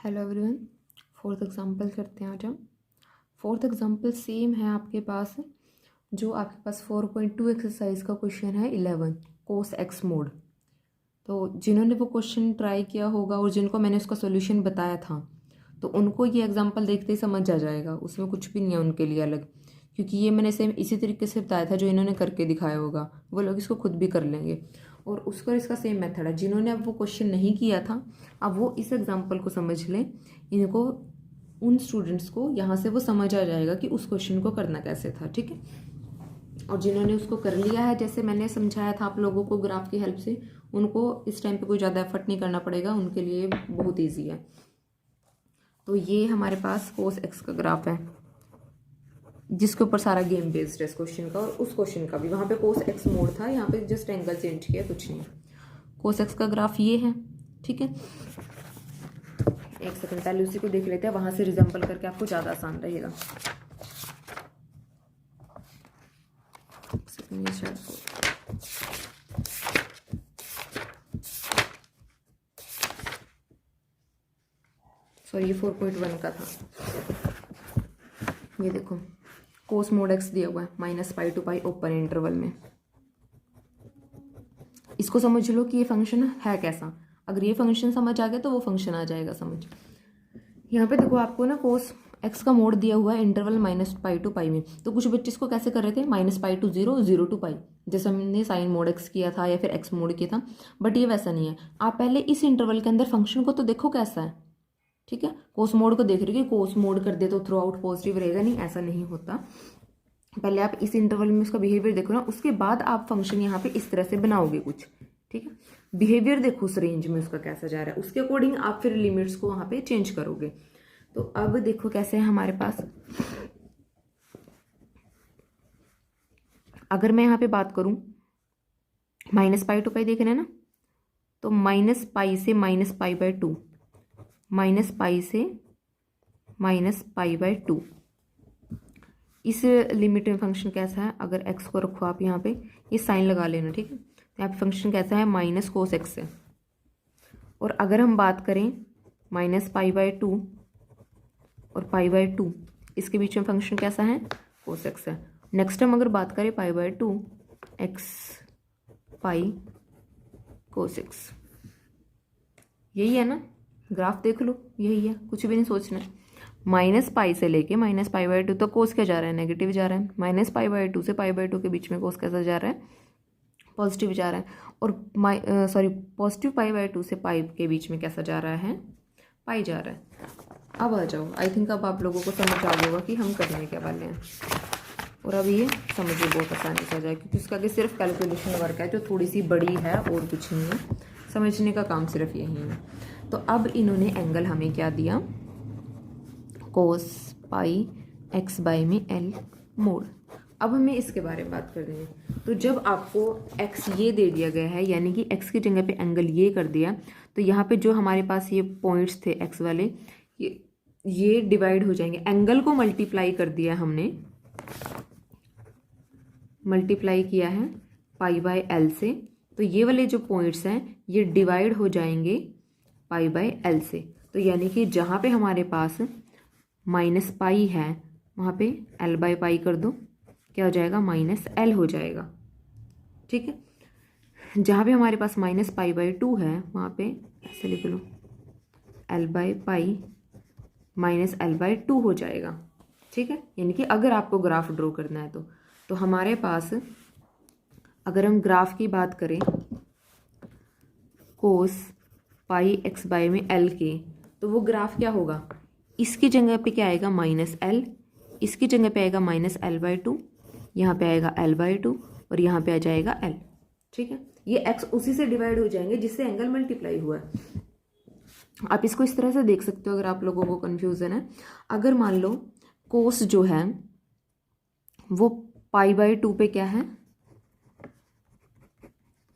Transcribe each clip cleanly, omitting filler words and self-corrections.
Hello everyone. Fourth example करते हैं आज हम। फोर्थ एग्जांपल सेम है आपके पास जो आपके पास 4.2 एक्सरसाइज का क्वेश्चन है 11 कोस एक्स मोड। तो जिन्होंने वो क्वेश्चन ट्राई किया होगा और जिनको मैंने उसका सोल्यूशन बताया था तो उनको ये एग्जांपल देखते ही समझ आ जाएगा, उसमें कुछ भी नहीं है उनके लिए अलग, क्योंकि ये मैंने सेम इसी तरीके से बताया था जो इन्होंने करके दिखाया होगा, वो लोग इसको खुद भी कर लेंगे। और उसका इसका सेम मेथड है। जिन्होंने अब वो क्वेश्चन नहीं किया था अब वो इस एग्जांपल को समझ लें। इनको उन स्टूडेंट्स को यहाँ से वो समझ आ जाएगा कि उस क्वेश्चन को करना कैसे था, ठीक है। और जिन्होंने उसको कर लिया है, जैसे मैंने समझाया था आप लोगों को ग्राफ की हेल्प से, उनको इस टाइम पे कोई ज़्यादा एफर्ट नहीं करना पड़ेगा, उनके लिए बहुत ईजी है। तो ये हमारे पास कोस एक्स का ग्राफ है जिसके ऊपर सारा गेम बेस्ड है इस क्वेश्चन का, और उस क्वेश्चन का भी। वहाँ पे कोस एक्स मोड था, यहाँ पे जस्ट एंगल चेंज किया, कुछ नहीं। कोस एक्स का ग्राफ ये है, ठीक है। एक सेकंड पहले उसी को देख लेते हैं, वहां से रिजम्पल करके आपको ज़्यादा आसान रहेगा। सॉरी ये 4.1 का था। ये देखो कोस मोड एक्स दिया हुआ है -π to π ओपन इंटरवल में। इसको समझ लो कि ये फंक्शन है कैसा। अगर ये फंक्शन समझ आ गया तो वो फंक्शन आ जाएगा समझ। यहाँ पे देखो आपको ना कोस एक्स का मोड दिया हुआ है इंटरवल -π to π में। तो कुछ बच्चे इसको कैसे कर रहे थे, -π to 0, 0 to π, जैसे हमने साइन मोड एक्स किया था या फिर एक्स मोड किया था। बट ये वैसा नहीं है। आप पहले इस इंटरवल के अंदर फंक्शन को तो देखो कैसा है, ठीक है। कोस मोड को देख रहे हो कि कोस मोड कर दे तो थ्रू आउट पॉजिटिव रहेगा, नहीं, ऐसा नहीं होता। पहले आप इस इंटरवल में उसका बिहेवियर देखो ना, उसके बाद आप फंक्शन यहाँ पे इस तरह से बनाओगे कुछ, ठीक है। बिहेवियर देखो उस रेंज में उसका कैसा जा रहा है, उसके अकॉर्डिंग आप फिर लिमिट्स को वहाँ पे चेंज करोगे। तो अब देखो कैसे है हमारे पास। अगर मैं यहाँ पे बात करूँ -π to π देख रहे हैं ना, तो -π से -π/2, -π से -π/2, इस लिमिट में फंक्शन कैसा है। अगर x को रखो आप यहाँ पे, ये साइन लगा लेना, ठीक है। तो यहाँ पे फंक्शन कैसा है, -cos x है। और अगर हम बात करें -π/2 और π/2, इसके बीच में फंक्शन कैसा है, cos x है। नेक्स्ट हम अगर बात करें π/2 x π cos x, यही है ना, ग्राफ देख लो यही है, कुछ भी नहीं सोचना है। -π से लेके -π/2 तो कोस क्या जा रहा है, नेगेटिव जा रहा है। -π/2 से π/2 के बीच में कोस कैसा जा रहा है, पॉजिटिव जा रहा है। और पॉजिटिव π/2 से पाई के बीच में कैसा जा रहा है, पाई जा रहा है। अब आ जाओ, आई थिंक अब आप लोगों को समझ आ गया कि हम करने क्या वाले हैं। और अब ये समझिए बहुत आसानी से आ जाए, क्योंकि उसका आगे सिर्फ कैलकुलेशन वर्क है जो थोड़ी सी बड़ी है और कुछ नहीं है। समझने का काम सिर्फ यही है। तो अब इन्होंने एंगल हमें क्या दिया, कोस पाई एक्स बाई में एल मोड। अब हमें इसके बारे में बात करनी है। तो जब आपको x ये दे दिया गया है, यानी कि x की जगह पे एंगल ये कर दिया, तो यहाँ पे जो हमारे पास ये पॉइंट्स थे x वाले, ये डिवाइड हो जाएंगे। एंगल को मल्टीप्लाई कर दिया हमने, मल्टीप्लाई किया है π/l से, तो ये वाले जो पॉइंट्स हैं ये डिवाइड हो जाएंगे π/l से। तो यानी कि जहाँ पे हमारे पास -π है वहाँ पे l/π कर दो, क्या हो जाएगा, -l हो जाएगा, ठीक है। जहाँ पे हमारे पास -π/2 है वहाँ पे ऐसे लिख लो l/π -l/2 हो जाएगा, ठीक है। यानी कि अगर आपको ग्राफ ड्रॉ करना है तो हमारे पास, अगर हम ग्राफ की बात करें कोस पाई एक्स बाई में एल के, तो वो ग्राफ क्या होगा, इसकी जगह पे क्या आएगा, -l, इसकी जगह पे आएगा -l/2, यहाँ पे आएगा l/2 और यहाँ पे आ जाएगा l, ठीक है। ये x उसी से डिवाइड हो जाएंगे जिससे एंगल मल्टीप्लाई हुआ है। आप इसको इस तरह से देख सकते हो अगर आप लोगों को कन्फ्यूजन है। अगर मान लो कोस जो है वो π/2 पे क्या है,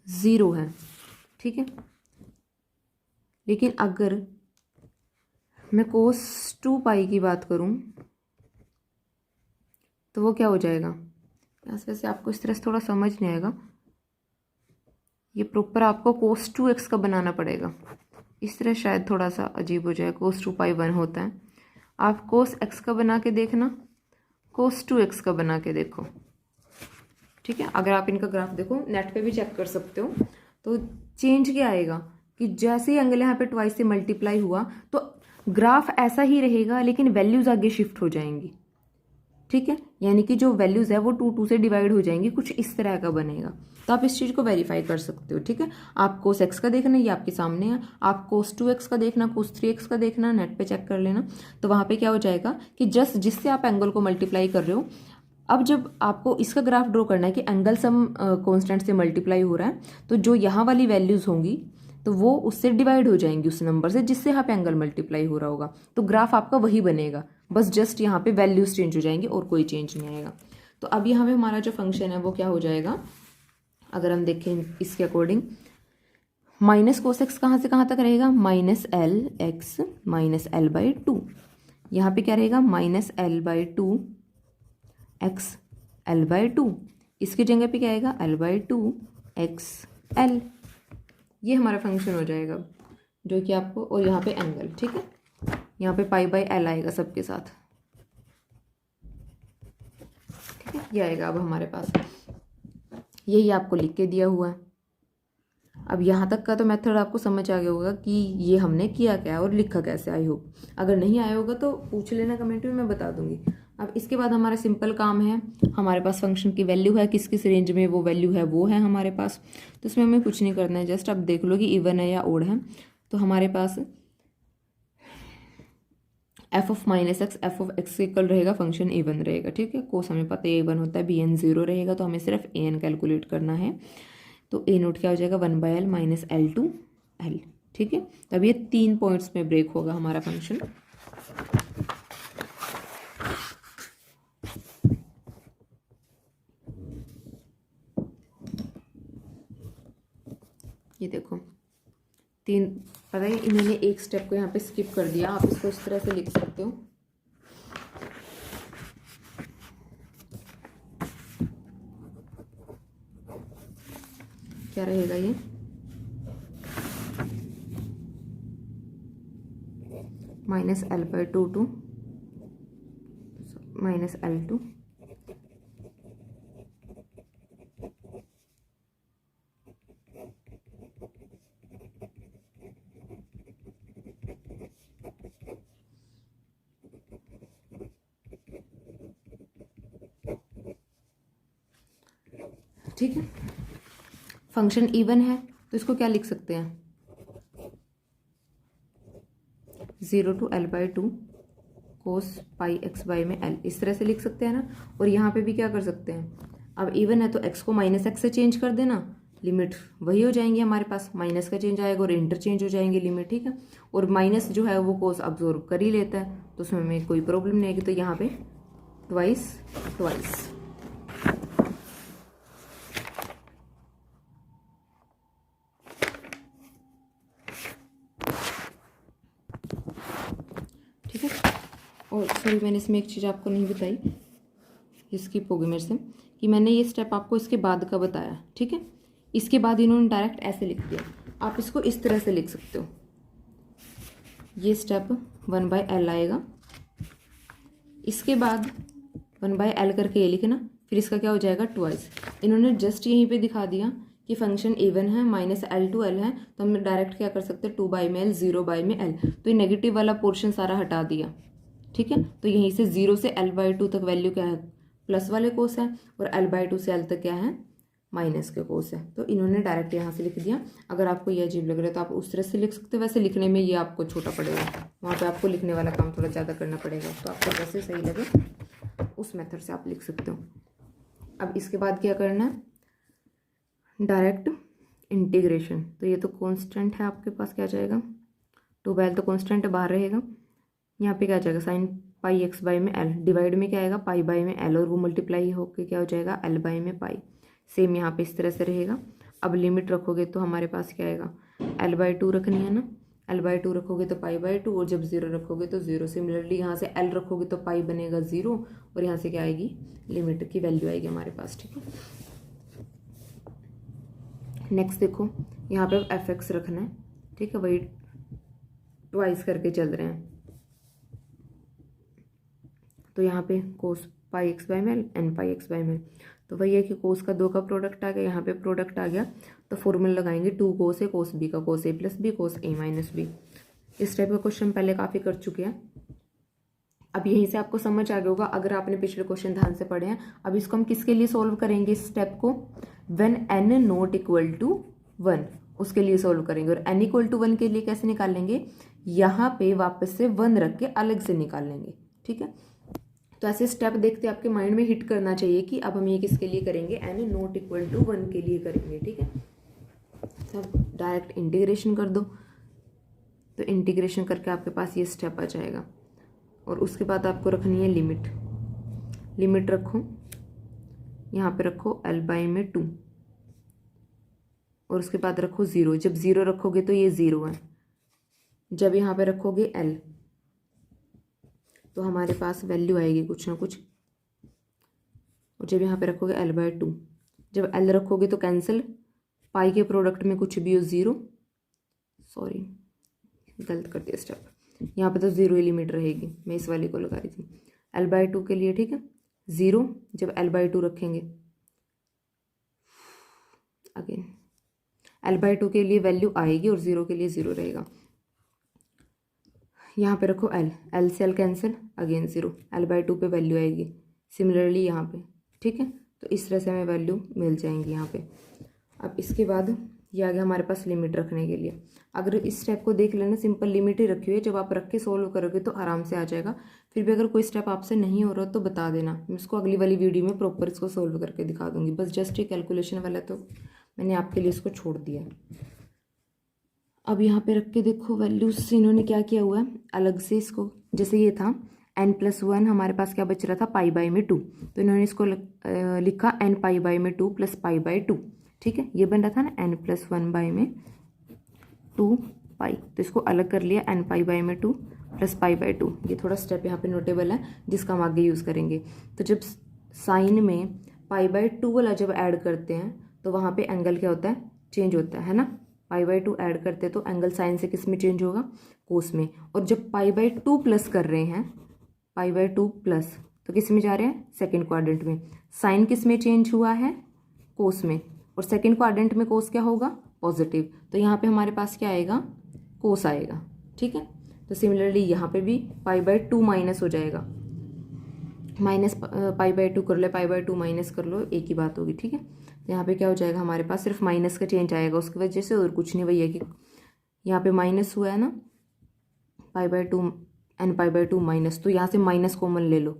0 है, ठीक है। लेकिन अगर मैं cos 2π की बात करूं तो वो क्या हो जाएगा, वैसे आपको इस तरह से थोड़ा समझ नहीं आएगा, ये प्रॉपर आपको cos 2x का बनाना पड़ेगा। इस तरह शायद थोड़ा सा अजीब हो जाए, cos 2 पाई 1 होता है। आप cos x का बना के देखना, cos 2x का बना के देखो, ठीक है। अगर आप इनका ग्राफ देखो, नेट पे भी चेक कर सकते हो, तो चेंज क्या आएगा कि जैसे ही एंगल यहाँ पे ट्वाइस से मल्टीप्लाई हुआ तो ग्राफ ऐसा ही रहेगा, लेकिन वैल्यूज आगे शिफ्ट हो जाएंगी, ठीक है। यानी कि जो वैल्यूज है वो 2 से डिवाइड हो जाएंगी, कुछ इस तरह का बनेगा। तो आप इस चीज़ को वेरीफाई कर सकते हो, ठीक है। आप cos x का देखना, ये आपके सामने है। आप cos 2x का देखना, cos 3x का देखना, नेट पे चेक कर लेना। तो वहाँ पे क्या हो जाएगा कि जस्ट जिससे आप एंगल को मल्टीप्लाई कर रहे हो, अब जब आपको इसका ग्राफ ड्रॉ करना है कि एंगल सम कांस्टेंट से मल्टीप्लाई हो रहा है, तो जो यहाँ वाली वैल्यूज होंगी तो वो उससे डिवाइड हो जाएंगी उस नंबर से जिससे यहाँ पे एंगल मल्टीप्लाई हो रहा होगा। तो ग्राफ आपका वही बनेगा, बस जस्ट यहाँ पे वैल्यूज चेंज हो जाएंगी और कोई चेंज नहीं आएगा। तो अब यहाँ पे हमारा जो फंक्शन है वो क्या हो जाएगा, अगर हम देखें इसके अकॉर्डिंग, माइनस कोस एक्स कहाँ से कहाँ तक रहेगा, minus L x minus L by to. यहाँ पे क्या रहेगा, minus L by to x L by to. इसकी जगह पे क्या आएगा, L by to x L. ये हमारा फंक्शन हो जाएगा जो कि आपको, और यहाँ पे एंगल, ठीक है, यहाँ पे पाई बाई एल आएगा सबके साथ, ठीक है। ये आएगा अब हमारे पास, यही आपको लिख के दिया हुआ है। अब यहाँ तक का तो मेथड आपको समझ आ गया होगा कि ये हमने किया क्या और लिखा कैसे। आई होप, अगर नहीं आया होगा तो पूछ लेना कमेंट में, मैं बता दूंगी। अब इसके बाद हमारा सिंपल काम है, हमारे पास फंक्शन की वैल्यू है, किस किस रेंज में वो वैल्यू है वो है हमारे पास। तो इसमें हमें कुछ नहीं करना है, जस्ट अब देख लो कि इवन है या ओड है। तो हमारे पास F of minus X F of X equal रहेगा, फंक्शन इवन रहेगा, ठीक है। कोस हमें पता है इवन होता है, बी एन 0 रहेगा, तो हमें सिर्फ ए एन कैलकुलेट करना है। तो ए नोट क्या हो जाएगा, 1/l minus L to L, ठीक है। तब ये 3 पॉइंट्स में ब्रेक होगा हमारा फंक्शन। ये देखो 3, पता है इन्होंने एक स्टेप को यहाँ पे स्किप कर दिया, आप इसको इस तरह से लिख सकते हो। क्या रहेगा ये, minus L by two two minus L two, ठीक है। फंक्शन इवन है तो इसको क्या लिख सकते हैं, 0 to l by two cos pi x by में l, इस तरह से लिख सकते हैं ना। और यहाँ पे भी क्या कर सकते हैं, अब इवन है तो x को माइनस एक्स से चेंज कर देना, लिमिट वही हो जाएंगी हमारे पास, माइनस का चेंज आएगा और इंटरचेंज हो जाएंगे लिमिट, ठीक है। और माइनस जो है वो कोस अब्जॉर्ब कर ही लेता है, तो उसमें हमें कोई प्रॉब्लम नहीं आएगी। तो यहाँ पे ट्वाइस ट्वाइस, ठीक है। और सॉरी, मैंने इसमें एक चीज़ आपको नहीं बताई, ये स्किप हो गई मेरे से, कि मैंने ये स्टेप आपको इसके बाद का बताया, ठीक है। इसके बाद इन्होंने डायरेक्ट ऐसे लिख दिया, आप इसको इस तरह से लिख सकते हो, ये स्टेप 1/l आएगा, इसके बाद 1/l करके ये लिखना, फिर इसका क्या हो जाएगा ट्वाइस। इन्होंने जस्ट यहीं पे दिखा दिया कि फंक्शन इवन है, माइनस एल टू एल है, तो हम डायरेक्ट क्या कर सकते हैं, 2 में एल 0 में एल, तो ये नेगेटिव वाला पोर्शन सारा हटा दिया, ठीक है। तो यहीं से 0 से l बाई टू तक वैल्यू क्या है, प्लस वाले कोस है, और l बाई टू से l तक क्या है, माइनस के कोस है। तो इन्होंने डायरेक्ट यहाँ से लिख दिया। अगर आपको ये अजीब लग रहा है तो आप उस तरह से लिख सकते हो, वैसे लिखने में ये आपको छोटा पड़ेगा, वहाँ पे आपको लिखने वाला काम थोड़ा ज़्यादा करना पड़ेगा, तो आपको जैसे सही लगे उस मेथड से आप लिख सकते हो। अब इसके बाद क्या करना है, डायरेक्ट इंटीग्रेशन। तो ये तो कांस्टेंट है आपके पास, क्या जाएगा, 2/l तो कांस्टेंट बाहर रहेगा, यहाँ पे क्या जाएगा, साइन पाई एक्स बाई में एल, डिवाइड में क्या आएगा, पाई बाई में एल, और वो मल्टीप्लाई होकर क्या हो जाएगा, एल बाई में पाई। सेम यहाँ पे इस तरह से रहेगा। अब लिमिट रखोगे तो हमारे पास क्या आएगा, एल बाई टू रखनी है ना, एल बाई टू रखोगे तो पाई बाई टू, और जब 0 रखोगे तो 0। सिमिलरली यहाँ से एल रखोगे तो पाई बनेगा 0, और यहाँ से क्या आएगी, लिमिट की वैल्यू आएगी हमारे पास, ठीक है। नेक्स्ट देखो, यहाँ पे एफ एक्स रखना है, ठीक है, वही ट्वाइस करके चल रहे हैं। तो यहाँ पे कोस पाई एक्स बाई में एन पाई एक्स बाई में, तो वही है कि कोस का 2 का प्रोडक्ट आ गया, यहाँ पे प्रोडक्ट आ गया, तो फॉर्मूला लगाएंगे 2 कोस ए कोस बी का, कोस ए प्लस बी कोस ए माइनस बी। इस टाइप का क्वेश्चन पहले काफ़ी कर चुके हैं। अब यहीं से आपको समझ आ गया होगा अगर आपने पिछले क्वेश्चन ध्यान से पढ़े हैं। अब इसको हम किसके लिए सॉल्व करेंगे, इस स्टेप को when n not equal to 1 उसके लिए सॉल्व करेंगे। और n इक्वल टू 1 के लिए कैसे निकालेंगे, यहाँ पे वापस से 1 रख के अलग से निकालेंगे, ठीक है। तो ऐसे स्टेप देखते आपके माइंड में हिट करना चाहिए कि अब हम ये किसके लिए करेंगे, n नॉट इक्वल टू 1 के लिए करेंगे, ठीक है। सब डायरेक्ट इंटीग्रेशन कर दो, तो इंटीग्रेशन करके आपके पास ये स्टेप आ जाएगा। और उसके बाद आपको रखनी है लिमिट, लिमिट रखो यहाँ पे रखो l बाई में 2 और उसके बाद रखो 0। जब 0 रखोगे तो ये 0 है, जब यहाँ पे रखोगे l तो हमारे पास वैल्यू आएगी कुछ ना कुछ, और जब यहाँ पे रखोगे l बाई 2, जब l रखोगे तो कैंसिल, पाई के प्रोडक्ट में कुछ भी हो 0, सॉरी गलत कर दिया स्टेप, यहाँ पे तो 0 ही लिमिट रहेगी, मैं इस वाली को लगा रही थी l बाई 2 के लिए, ठीक है 0। जब l बाई 2 रखेंगे अगेन l बाई 2 के लिए वैल्यू आएगी और 0 के लिए 0 रहेगा। यहाँ पे रखो l से l cancel, again 0, l by 2 पे वैल्यू आएगी, सिमिलरली यहाँ पे, ठीक है। तो इस तरह से हमें वैल्यू मिल जाएंगी यहाँ पे। अब इसके बाद ये आ गया हमारे पास लिमिट रखने के लिए। अगर इस स्टेप को देख लेना, सिंपल लिमिट ही रखी हुई है, जब आप रख के सोल्व करोगे तो आराम से आ जाएगा। फिर भी अगर कोई स्टेप आपसे नहीं हो रहा तो बता देना, मैं इसको अगली वाली वीडियो में प्रॉपर इसको सोल्व करके दिखा दूंगी। बस जस्ट ये कैलकुलेशन वाला तो मैंने आपके लिए इसको छोड़ दिया है। अब यहाँ पे रख के देखो वैल्यूज इन्होंने क्या किया हुआ है अलग से, इसको जैसे ये था n+1 हमारे पास क्या बच रहा था पाई बाई में 2, तो इन्होंने इसको लिखा n पाई बाई में 2 प्लस पाई बाई 2, ठीक है। ये बन रहा था ना n+1 बाई में 2 पाई, तो इसको अलग कर लिया n पाई बाई में 2 प्लस पाई बाई 2। ये थोड़ा स्टेप यहाँ पे नोटेबल है जिसका हम आगे यूज़ करेंगे। तो जब साइन में पाई बाई 2 वाला जब ऐड करते हैं तो वहाँ पे एंगल क्या होता है, चेंज होता है ना। पाई बाई 2 ऐड करते हैं तो एंगल साइन से किस में चेंज होगा, कोस में। और जब पाई बाई 2 प्लस कर रहे हैं, पाई बाई 2 प्लस, तो किस में जा रहे हैं, सेकेंड क्वाड्रेंट में। साइन किस में चेंज हुआ है, कोस में, और सेकेंड क्वाड्रेंट में कोस क्या होगा, पॉजिटिव। तो यहाँ पे हमारे पास क्या आएगा, कोस आएगा, ठीक है। तो सिमिलरली यहाँ पे भी पाई बाई 2 माइनस हो जाएगा, माइनस पाई बाई 2 कर लो, पाई बाई 2 माइनस कर लो, एक ही बात होगी, ठीक है। तो यहाँ पे क्या हो जाएगा, हमारे पास सिर्फ माइनस का चेंज आएगा उसकी वजह से, और कुछ नहीं। वही है कि यहाँ पे माइनस हुआ है ना, pi by 2 n pi by 2 minus, तो यहाँ से माइनस कॉमन ले लो,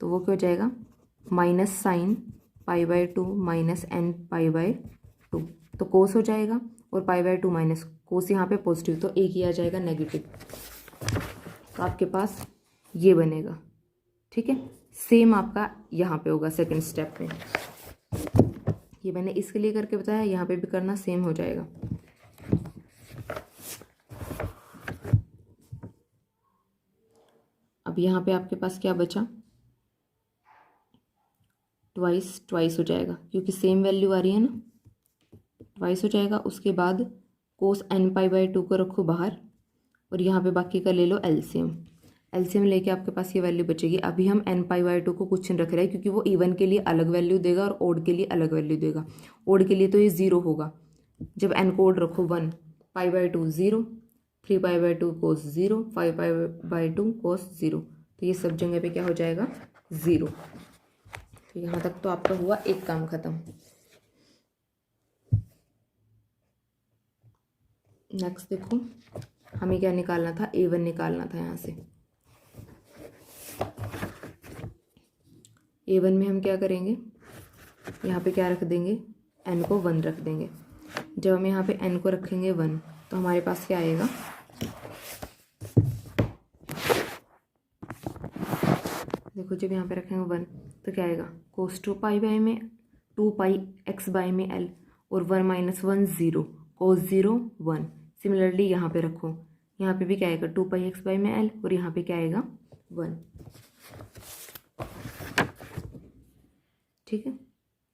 तो वो क्या हो जाएगा, minus sine pi by 2 minus n pi by 2, तो कोस हो जाएगा। और पाई बाई 2 माइनस कोस यहाँ पे पॉजिटिव, तो एक ही आ जाएगा नेगेटिव। तो आपके पास ये बनेगा, ठीक है। सेम आपका यहाँ पे होगा सेकंड स्टेप में। ये मैंने इसके लिए करके बताया, यहाँ पे भी करना सेम हो जाएगा। अब यहाँ पे आपके पास क्या बचा, ट्वाइस हो जाएगा क्योंकि सेम वैल्यू आ रही है ना, ट्वाइस हो जाएगा। उसके बाद कोस एन पाई बाई 2 को रखो बाहर, और यहाँ पे बाकी का ले लो एलसीएम। एलसीएम लेके आपके पास ये वैल्यू बचेगी। अभी हम एन पाई बाई 2 को कुछ नहीं रख रहे हैं क्योंकि वो इवन के लिए अलग वैल्यू देगा और ओड के लिए अलग वैल्यू देगा। ओड के लिए तो ये 0 होगा, जब एन को ओड रखो 1, पाई by 2 0, 3 pi by 2 cos 0, 5 pi by 2 कोस 0, तो ये सब जगह पे क्या हो जाएगा, 0। तो यहाँ तक तो आपका हुआ एक काम खत्म। नेक्स्ट देखो, हमें क्या निकालना था, A1 निकालना था। यहाँ से A1 में हम क्या करेंगे, यहाँ पे क्या रख देंगे, n को 1 रख देंगे। जब हम यहाँ पे n को रखेंगे 1, तो हमारे पास क्या आएगा, देखो जब यहाँ पे रखेंगे 1 तो क्या आएगा, कोस 2 पाई बाई में 2 पाई x बाई में l, और 1 माइनस 1 0, कोस 0 1। सिमिलरली यहाँ पे रखो, यहाँ पे भी क्या आएगा, 2 पाई x बाई में l, और यहाँ पे क्या आएगा 1, ठीक है।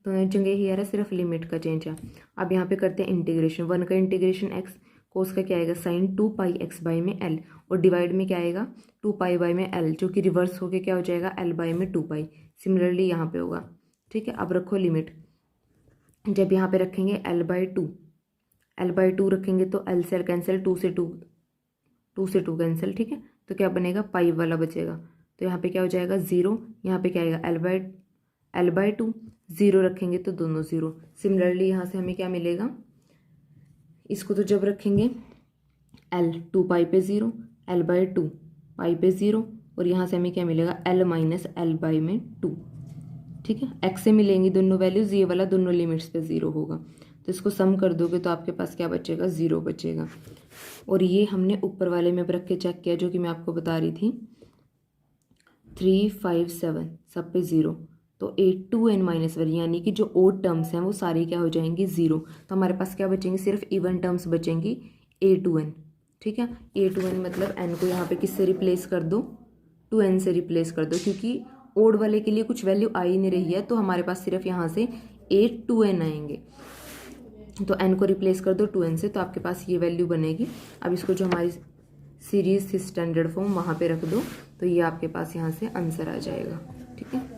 दोनों जगह ही आ रहा है, सिर्फ लिमिट का चेंज है। अब यहाँ पे करते हैं इंटीग्रेशन, 1 का इंटीग्रेशन x, कोस का क्या आएगा साइन 2π/x में l, और डिवाइड में क्या आएगा 2π में l, जो कि रिवर्स होके क्या हो जाएगा l में 2π। सिमिलरली यहाँ पे होगा। ठीक है, अब रखो लिमिट। जब यहाँ पे रखेंगे l/2 रखेंगे तो l से l कैंसिल, 2 से 2 कैंसिल। ठीक है, तो क्या बनेगा पाई वाला बचेगा, तो यहाँ पे क्या हो जाएगा 0, यहाँ पे क्या आएगा l/2, 0 रखेंगे तो दोनों 0। सिमिलरली यहाँ से हमें क्या मिलेगा, इसको तो जब रखेंगे l 2π पे 0, l/2 पाई पे 0, और यहाँ से हमें क्या मिलेगा l माइनस l में 2। ठीक है, x से मिलेंगी दोनों वैल्यूज़, ये वाला दोनों लिमिट्स पे 0 होगा, तो इसको सम कर दोगे तो आपके पास क्या बचेगा 0 बचेगा। और ये हमने ऊपर वाले में रख के चेक किया, जो कि मैं आपको बता रही थी 3, 5, 7 सब पे 0, तो 8, 2n - 1 यानी कि जो ओड टर्म्स हैं वो सारी क्या हो जाएंगी 0। तो हमारे पास क्या बचेंगी, सिर्फ इवन टर्म्स बचेंगी a2n। ठीक है, a2n मतलब n को यहाँ पे किससे रिप्लेस कर दो, 2n से रिप्लेस कर दो, क्योंकि ओड वाले के लिए कुछ वैल्यू आ ही नहीं रही है, तो हमारे पास सिर्फ यहाँ से 8, 2n आएंगे। तो n को रिप्लेस कर दो 2n से, तो आपके पास ये वैल्यू बनेगी। अब इसको जो हमारी सीरीज थी स्टैंडर्ड फॉर्म वहाँ पे रख दो, तो ये आपके पास यहाँ से आंसर आ जाएगा। ठीक है।